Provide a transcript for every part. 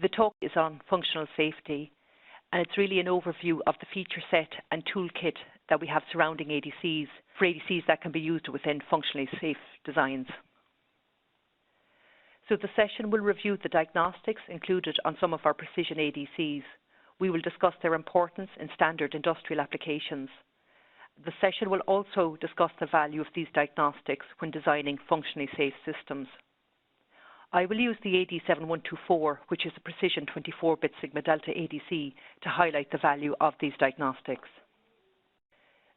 The talk is on functional safety, and it's really an overview of the feature set and toolkit that we have surrounding ADCs, for ADCs that can be used within functionally safe designs. So the session will review the diagnostics included on some of our precision ADCs. We will discuss their importance in standard industrial applications. The session will also discuss the value of these diagnostics when designing functionally safe systems. I will use the AD7124, which is a precision 24-bit sigma delta ADC, to highlight the value of these diagnostics.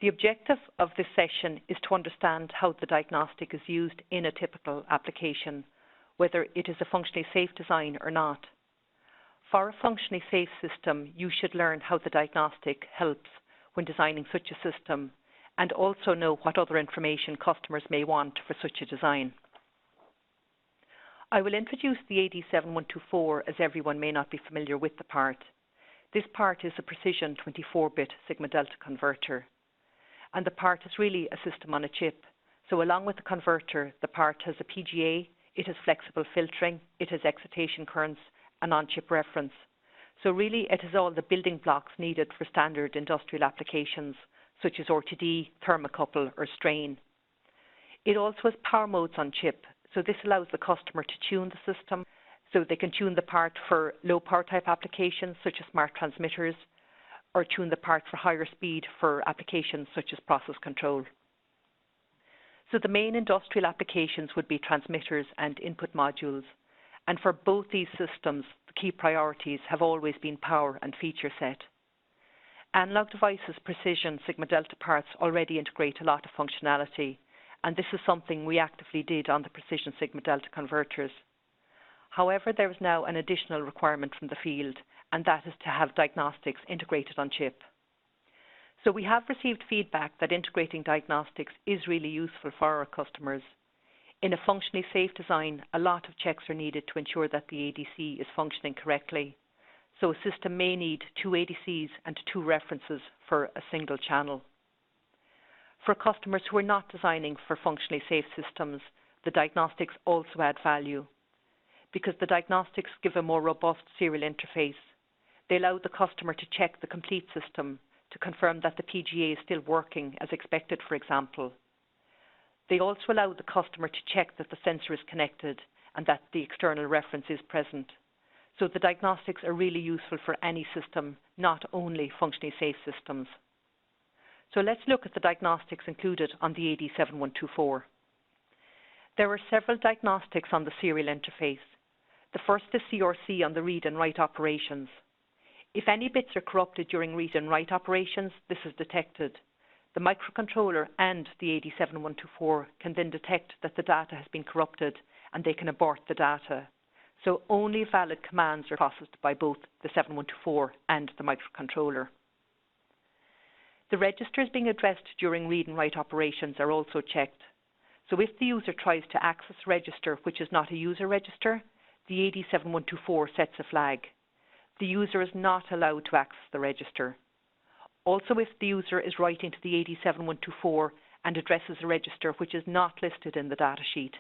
The objective of this session is to understand how the diagnostic is used in a typical application, whether it is a functionally safe design or not. For a functionally safe system, you should learn how the diagnostic helps when designing such a system, and also know what other information customers may want for such a design. I will introduce the AD7124, as everyone may not be familiar with the part. This part is a precision 24-bit sigma delta converter, and the part is really a system on a chip. So along with the converter, the part has a PGA, it has flexible filtering, it has excitation currents, and on-chip reference. So really it has all the building blocks needed for standard industrial applications, such as RTD, thermocouple, or strain. It also has power modes on chip, so this allows the customer to tune the system, so they can tune the part for low power type applications, such as smart transmitters, or tune the part for higher speed for applications such as process control. So the main industrial applications would be transmitters and input modules. And for both these systems, the key priorities have always been power and feature set. Analog devices precision sigma delta parts already integrate a lot of functionality, and this is something we actively did on the precision sigma delta converters. However, there is now an additional requirement from the field, and that is to have diagnostics integrated on chip. So we have received feedback that integrating diagnostics is really useful for our customers. In a functionally safe design, a lot of checks are needed to ensure that the ADC is functioning correctly. So a system may need 2 ADCs and 2 references for a single channel. For customers who are not designing for functionally safe systems, the diagnostics also add value, because the diagnostics give a more robust serial interface. They allow the customer to check the complete system to confirm that the PGA is still working as expected, for example. They also allow the customer to check that the sensor is connected and that the external reference is present. So the diagnostics are really useful for any system, not only functionally safe systems. So let's look at the diagnostics included on the AD7124. There are several diagnostics on the serial interface. The first is CRC on the read and write operations. If any bits are corrupted during read and write operations, this is detected. The microcontroller and the AD7124 can then detect that the data has been corrupted, and they can abort the data. So only valid commands are processed by both the 7124 and the microcontroller. The registers being addressed during read and write operations are also checked. So if the user tries to access a register which is not a user register, the AD7124 sets a flag. The user is not allowed to access the register. Also, if the user is writing to the AD7124 and addresses a register which is not listed in the datasheet,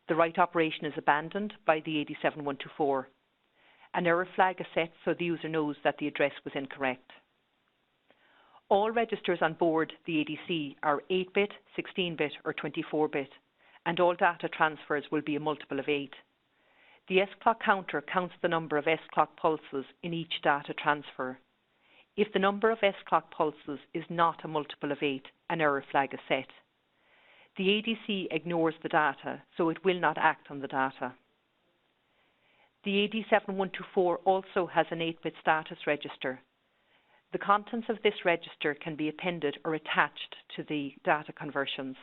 the write operation is abandoned by the AD7124. An error flag is set so the user knows that the address was incorrect. All registers on board the ADC are 8-bit, 16-bit or 24-bit, and all data transfers will be a multiple of 8. The S-clock counter counts the number of S-clock pulses in each data transfer. If the number of S-clock pulses is not a multiple of 8, an error flag is set. The ADC ignores the data, so it will not act on the data. The AD7124 also has an 8-bit status register. The contents of this register can be appended or attached to the data conversions.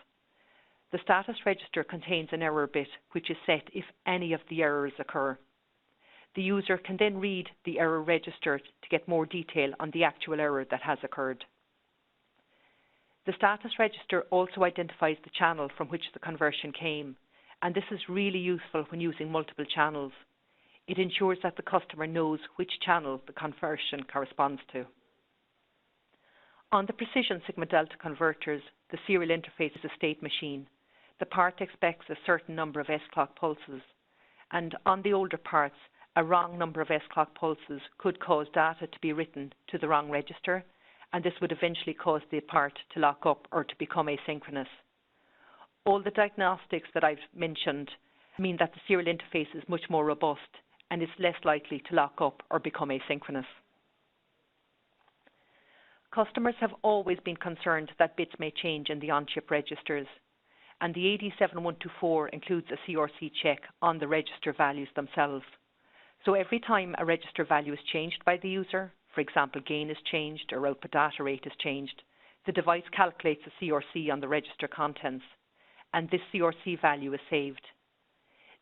The status register contains an error bit which is set if any of the errors occur. The user can then read the error register to get more detail on the actual error that has occurred. The status register also identifies the channel from which the conversion came, and this is really useful when using multiple channels. It ensures that the customer knows which channel the conversion corresponds to. On the precision sigma delta converters, the serial interface is a state machine. The part expects a certain number of S-clock pulses, and on the older parts, a wrong number of S-clock pulses could cause data to be written to the wrong register, and this would eventually cause the part to lock up or to become asynchronous. All the diagnostics that I've mentioned mean that the serial interface is much more robust and is less likely to lock up or become asynchronous. Customers have always been concerned that bits may change in the on-chip registers, and the AD7124 includes a CRC check on the register values themselves. So every time a register value is changed by the user, for example, gain is changed or output data rate is changed, the device calculates a CRC on the register contents, and this CRC value is saved.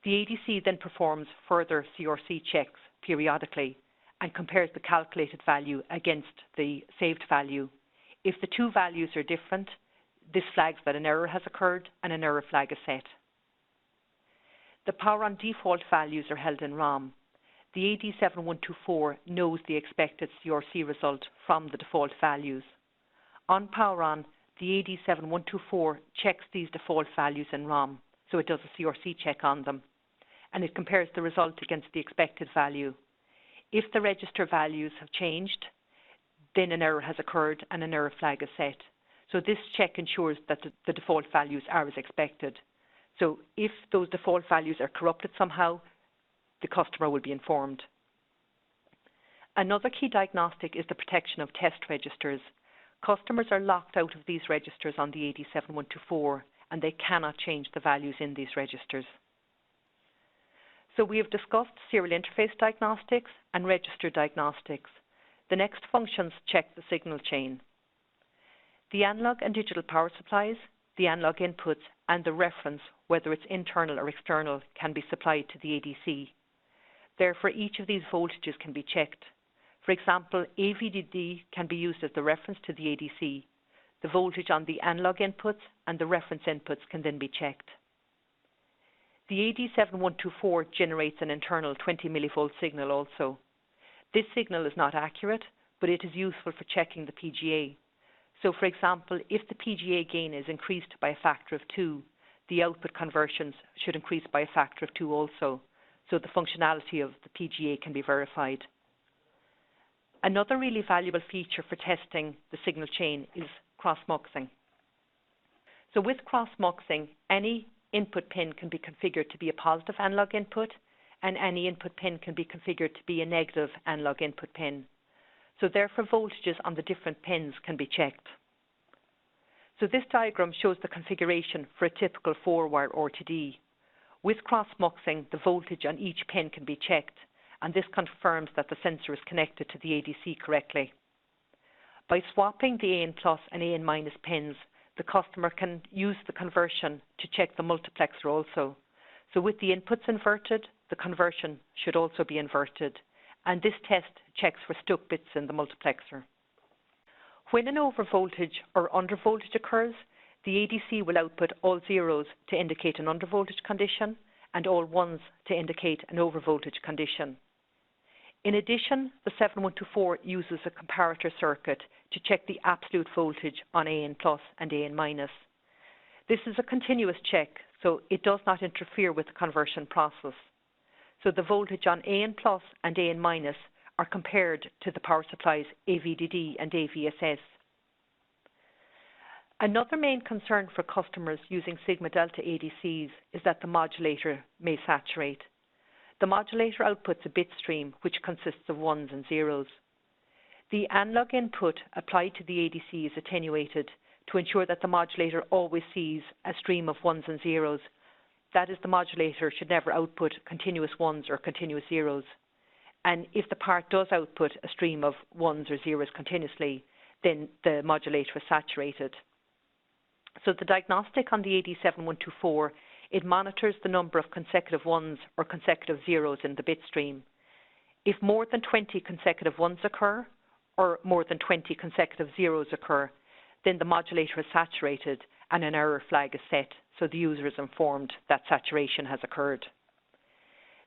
The ADC then performs further CRC checks periodically and compares the calculated value against the saved value. If the two values are different, this flags that an error has occurred and an error flag is set. The power on default values are held in ROM. The AD7124 knows the expected CRC result from the default values. On power on, the AD7124 checks these default values in ROM, so it does a CRC check on them, and it compares the result against the expected value. If the register values have changed, then an error has occurred and an error flag is set. So this check ensures that the default values are as expected. So if those default values are corrupted somehow, the customer will be informed. Another key diagnostic is the protection of test registers. Customers are locked out of these registers on the AD7124, and they cannot change the values in these registers. So we have discussed serial interface diagnostics and register diagnostics. The next functions check the signal chain. The analog and digital power supplies, the analog inputs, and the reference, whether it's internal or external, can be supplied to the ADC. Therefore, each of these voltages can be checked. For example, AVDD can be used as the reference to the ADC. The voltage on the analog inputs and the reference inputs can then be checked. The AD7124 generates an internal 20 millivolt signal also. This signal is not accurate, but it is useful for checking the PGA. So for example, if the PGA gain is increased by a factor of 2, the output conversions should increase by a factor of 2 also, so the functionality of the PGA can be verified. Another really valuable feature for testing the signal chain is cross-muxing. So with cross-muxing, any input pin can be configured to be a positive analog input, and any input pin can be configured to be a negative analog input pin. So therefore voltages on the different pins can be checked. So this diagram shows the configuration for a typical 4-wire RTD. With cross-muxing, the voltage on each pin can be checked, and this confirms that the sensor is connected to the ADC correctly. By swapping the AN plus and AN minus pins, the customer can use the conversion to check the multiplexer also. So with the inputs inverted, the conversion should also be inverted, and this test checks for stuck bits in the multiplexer. When an overvoltage or undervoltage occurs, the ADC will output all zeros to indicate an undervoltage condition and all ones to indicate an overvoltage condition. In addition, the 7124 uses a comparator circuit to check the absolute voltage on AN plus and AN minus. This is a continuous check, so it does not interfere with the conversion process. So the voltage on AN plus and AN minus are compared to the power supplies AVDD and AVSS. Another main concern for customers using sigma delta ADCs is that the modulator may saturate. The modulator outputs a bit stream which consists of ones and zeros. The analog input applied to the ADC is attenuated to ensure that the modulator always sees a stream of ones and zeros. That is, the modulator should never output continuous ones or continuous zeros. And if the part does output a stream of ones or zeros continuously, then the modulator is saturated. So the diagnostic on the AD7124, it monitors the number of consecutive ones or consecutive zeros in the bit stream. If more than 20 consecutive ones occur or more than 20 consecutive zeros occur, then the modulator is saturated and an error flag is set, so the user is informed that saturation has occurred.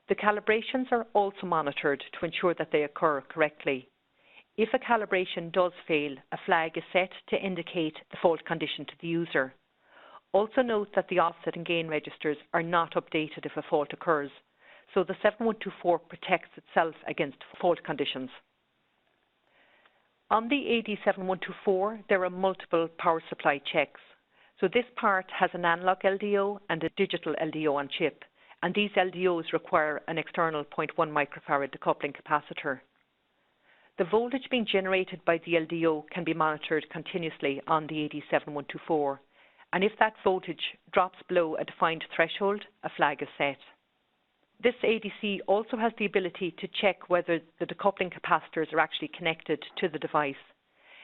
The calibrations are also monitored to ensure that they occur correctly. If a calibration does fail, a flag is set to indicate the fault condition to the user. Also note that the offset and gain registers are not updated if a fault occurs, So the 7124 protects itself against fault conditions. On the AD7124, there are multiple power supply checks. So this part has an analog LDO and a digital LDO on chip, and these LDOs require an external 0.1 microfarad decoupling capacitor. The voltage being generated by the LDO can be monitored continuously on the AD7124, and if that voltage drops below a defined threshold, a flag is set. This ADC also has the ability to check whether the decoupling capacitors are actually connected to the device.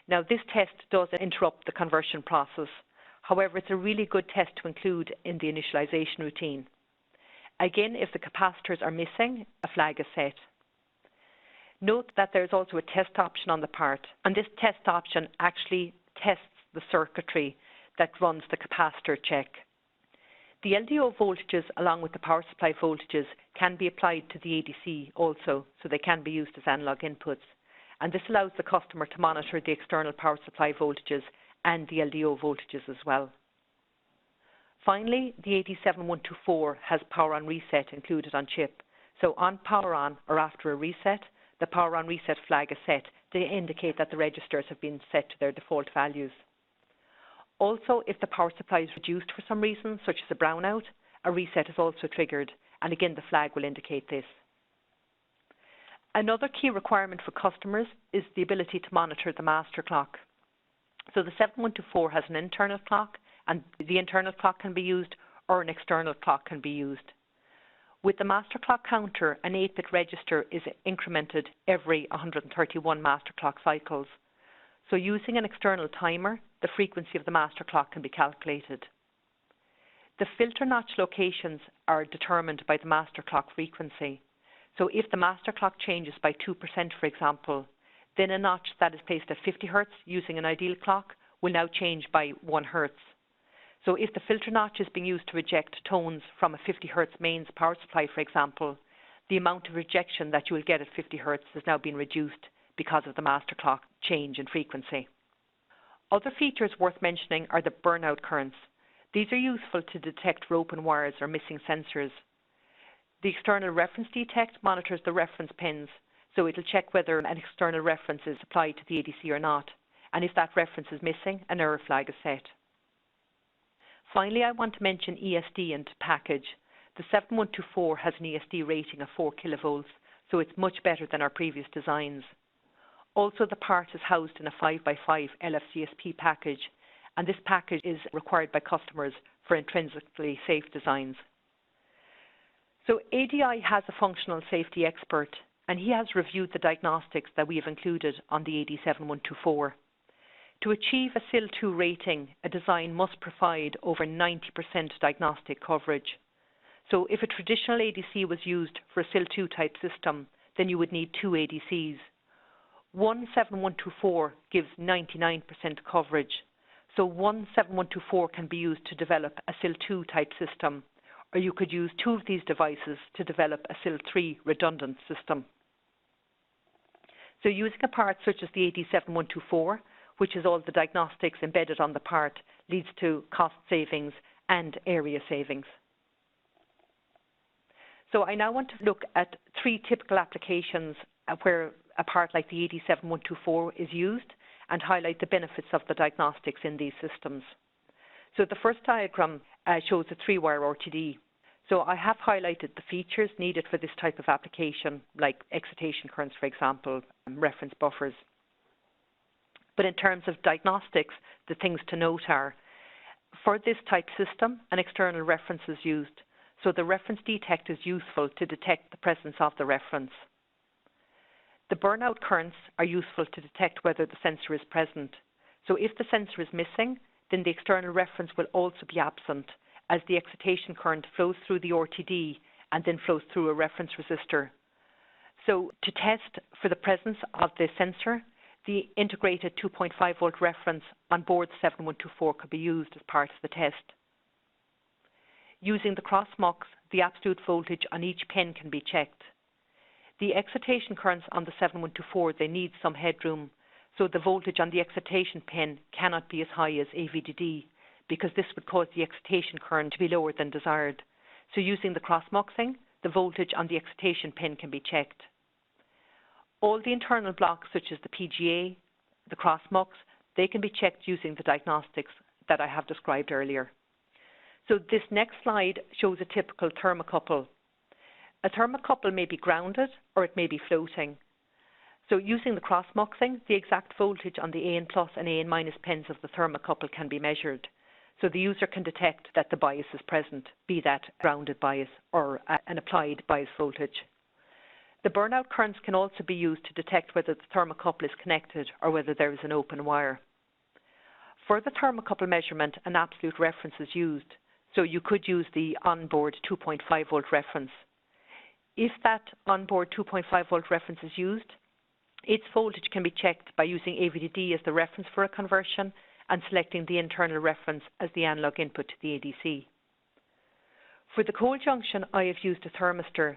Now, this test does interrupt the conversion process. However, it's a really good test to include in the initialization routine. Again, if the capacitors are missing, a flag is set. Note that there's also a test option on the part, and this test option actually tests the circuitry that runs the capacitor check. The LDO voltages, along with the power supply voltages, can be applied to the ADC also, so they can be used as analog inputs. And this allows the customer to monitor the external power supply voltages and the LDO voltages as well. Finally, the AD7124 has power on reset included on chip. So on power on or after a reset, the power on reset flag is set to indicate that the registers have been set to their default values. Also, if the power supply is reduced for some reason, such as a brownout, a reset is also triggered, and again the flag will indicate this. Another key requirement for customers is the ability to monitor the master clock. So the 7124 has an internal clock, and the internal clock can be used or an external clock can be used. With the master clock counter, an 8-bit register is incremented every 131 master clock cycles. So using an external timer, the frequency of the master clock can be calculated. The filter notch locations are determined by the master clock frequency. So if the master clock changes by 2%, for example, then a notch that is placed at 50 Hz using an ideal clock will now change by 1 Hz. So if the filter notch is being used to reject tones from a 50 Hz mains power supply, for example, the amount of rejection that you will get at 50 Hz has now been reduced because of the master clock change in frequency. Other features worth mentioning are the burnout currents. These are useful to detect open wires or missing sensors. The external reference detect monitors the reference pins, so it will check whether an external reference is applied to the ADC or not, and if that reference is missing, an error flag is set. Finally, I want to mention Esd and Package. The 7124 has an Esd rating of 4 kilovolts, so it's much better than our previous designs. Also, the part is housed in a 5x5 LFCSP package, and this package is required by customers for intrinsically safe designs. So ADI has a functional safety expert, and he has reviewed the diagnostics that we have included on the AD7124. To achieve a SIL2 rating, a design must provide over 90% diagnostic coverage. So if a traditional ADC was used for a SIL2 type system, then you would need 2 ADCs. One 7124 gives 99% coverage. So one 7124 can be used to develop a SIL2 type system, or you could use 2 of these devices to develop a SIL3 redundant system. So using a part such as the AD7124, which is all the diagnostics embedded on the part, leads to cost savings and area savings. So I now want to look at 3 typical applications where a part like the AD7124 is used and highlight the benefits of the diagnostics in these systems. So the first diagram shows a 3-wire RTD. So I have highlighted the features needed for this type of application, like excitation currents, for example, and reference buffers. But in terms of diagnostics, the things to note are, for this type system, an external reference is used. So the reference detect is useful to detect the presence of the reference. The burnout currents are useful to detect whether the sensor is present. So if the sensor is missing, then the external reference will also be absent, as the excitation current flows through the RTD and then flows through a reference resistor. So to test for the presence of the sensor, the integrated 2.5 volt reference on board the 7124 could be used as part of the test. Using the cross mux, the absolute voltage on each pin can be checked. The excitation currents on the 7124, they need some headroom, so the voltage on the excitation pin cannot be as high as AVDD, because this would cause the excitation current to be lower than desired. So using the cross-muxing, the voltage on the excitation pin can be checked. All the internal blocks, such as the PGA, the crossmux, they can be checked using the diagnostics that I have described earlier. So this next slide shows a typical thermocouple. A thermocouple may be grounded or it may be floating. So using the crossmuxing, the exact voltage on the AN plus and AN minus pins of the thermocouple can be measured. So the user can detect that the bias is present, be that grounded bias or an applied bias voltage. The burnout currents can also be used to detect whether the thermocouple is connected or whether there is an open wire. For the thermocouple measurement, an absolute reference is used. So you could use the onboard 2.5 volt reference. If that onboard 2.5 volt reference is used, its voltage can be checked by using AVDD as the reference for a conversion and selecting the internal reference as the analog input to the ADC. For the cold junction, I have used a thermistor.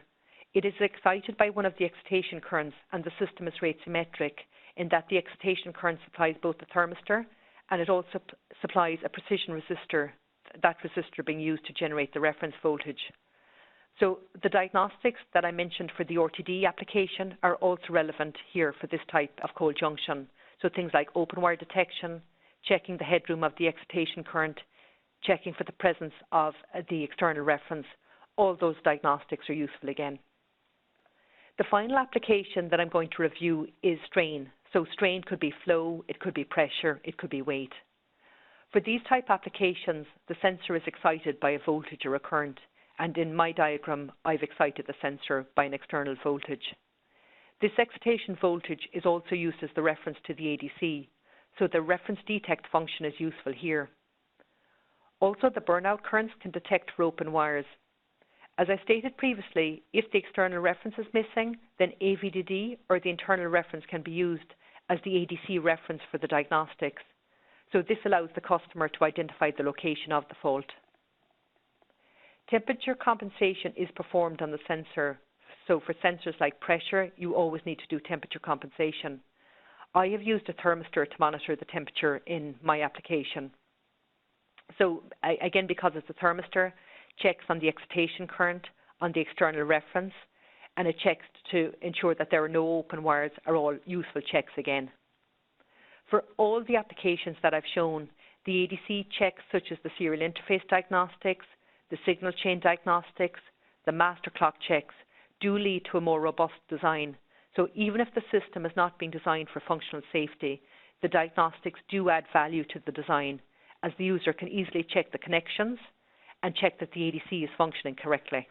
It is excited by one of the excitation currents, and the system is rate symmetric in that the excitation current supplies both the thermistor and it also supplies a precision resistor, that resistor being used to generate the reference voltage. So the diagnostics that I mentioned for the RTD application are also relevant here for this type of cold junction. So things like open wire detection, checking the headroom of the excitation current, checking for the presence of the external reference, all those diagnostics are useful again. The final application that I'm going to review is strain. So strain could be flow, it could be pressure, it could be weight. For these type applications, the sensor is excited by a voltage or a current, and in my diagram, I've excited the sensor by an external voltage. This excitation voltage is also used as the reference to the ADC, so the reference detect function is useful here. Also, the burnout currents can detect for open wires. As I stated previously, if the external reference is missing, then AVDD or the internal reference can be used as the ADC reference for the diagnostics. So this allows the customer to identify the location of the fault. Temperature compensation is performed on the sensor. So for sensors like pressure, you always need to do temperature compensation. I have used a thermistor to monitor the temperature in my application. So again, because it's a thermistor, checks on the excitation current, on the external reference, and it checks to ensure that there are no open wires are all useful checks again. For all the applications that I've shown, the ADC checks such as the serial interface diagnostics, the signal chain diagnostics, the master clock checks do lead to a more robust design. So even if the system has not been designed for functional safety, the diagnostics do add value to the design, as the user can easily check the connections and check that the ADC is functioning correctly.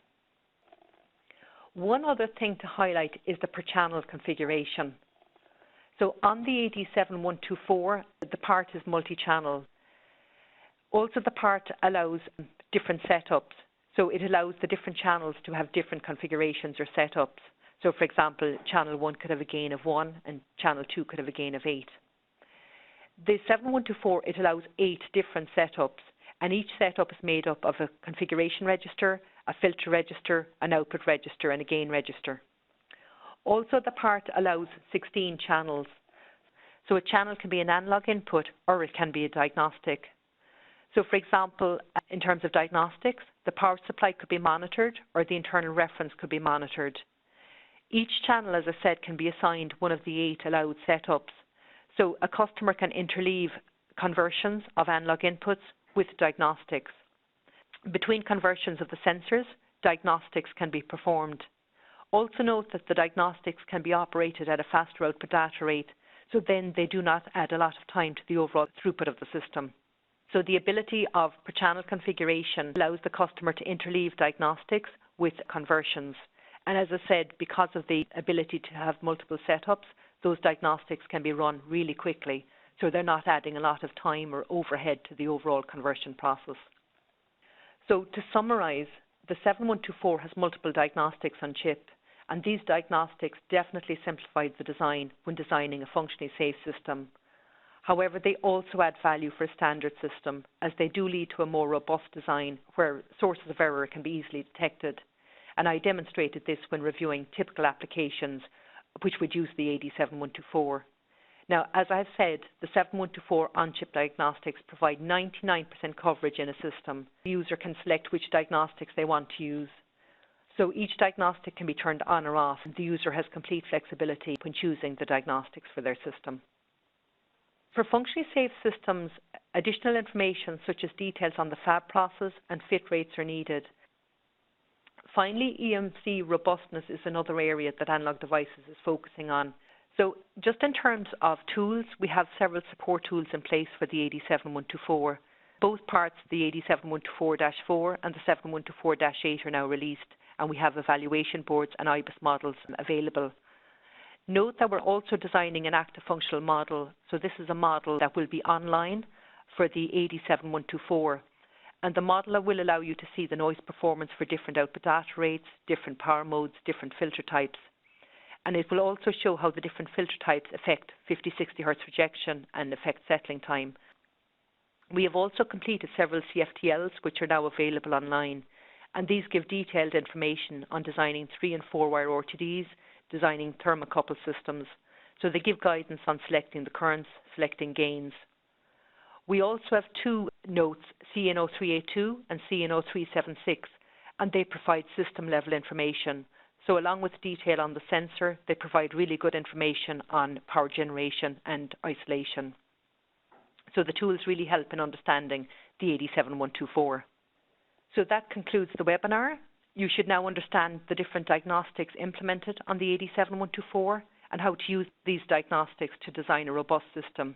One other thing to highlight is the per channel configuration. So on the AD7124, the part is multi-channel. Also, the part allows different setups. So it allows the different channels to have different configurations or setups. So for example, channel 1 could have a gain of 1 and channel 2 could have a gain of 8. The 7124, it allows 8 different setups, and each setup is made up of a configuration register, a filter register, an output register, and a gain register. Also, the part allows 16 channels. So a channel can be an analog input or it can be a diagnostic. So for example, in terms of diagnostics, the power supply could be monitored or the internal reference could be monitored. Each channel, as I said, can be assigned one of the 8 allowed setups. So a customer can interleave conversions of analog inputs with diagnostics. Between conversions of the sensors, diagnostics can be performed. Also note that the diagnostics can be operated at a faster output data rate, so then they do not add a lot of time to the overall throughput of the system. So the ability of per channel configuration allows the customer to interleave diagnostics with conversions. And as I said, because of the ability to have multiple setups, those diagnostics can be run really quickly, so they're not adding a lot of time or overhead to the overall conversion process. So to summarize, the 7124 has multiple diagnostics on chip, and these diagnostics definitely simplify the design when designing a functionally safe system. However, they also add value for a standard system, as they do lead to a more robust design where sources of error can be easily detected. And I demonstrated this when reviewing typical applications which would use the AD7124. Now, as I've said, the 7124 on-chip diagnostics provide 99% coverage in a system. The user can select which diagnostics they want to use. So each diagnostic can be turned on or off, and the user has complete flexibility when choosing the diagnostics for their system. For functionally safe systems, additional information such as details on the fab process and fit rates are needed. Finally, Emc Robustness is another area that Analog Devices is focusing on. So just in terms of tools, we have several support tools in place for the AD7124. Both parts, the AD7124-4 and the 7124-8 are now released, and we have evaluation boards and IBIS models available. Note that we're also designing an active functional model, so this is a model that will be online for the AD7124, and the model will allow you to see the noise performance for different output data rates, different power modes, different filter types, and it will also show how the different filter types affect 50-60 Hz rejection and affect settling time. We have also completed several CFTLs which are now available online, and these give detailed information on designing 3- and 4-wire RTDs, designing thermocouple systems, so they give guidance on selecting the currents, selecting gains. We also have two notes, CN0382 and CN0376, and they provide system-level information. So along with detail on the sensor, they provide really good information on power generation and isolation. So the tools really help in understanding the AD7124. So that concludes the webinar. You should now understand the different diagnostics implemented on the AD7124 and how to use these diagnostics to design a robust system.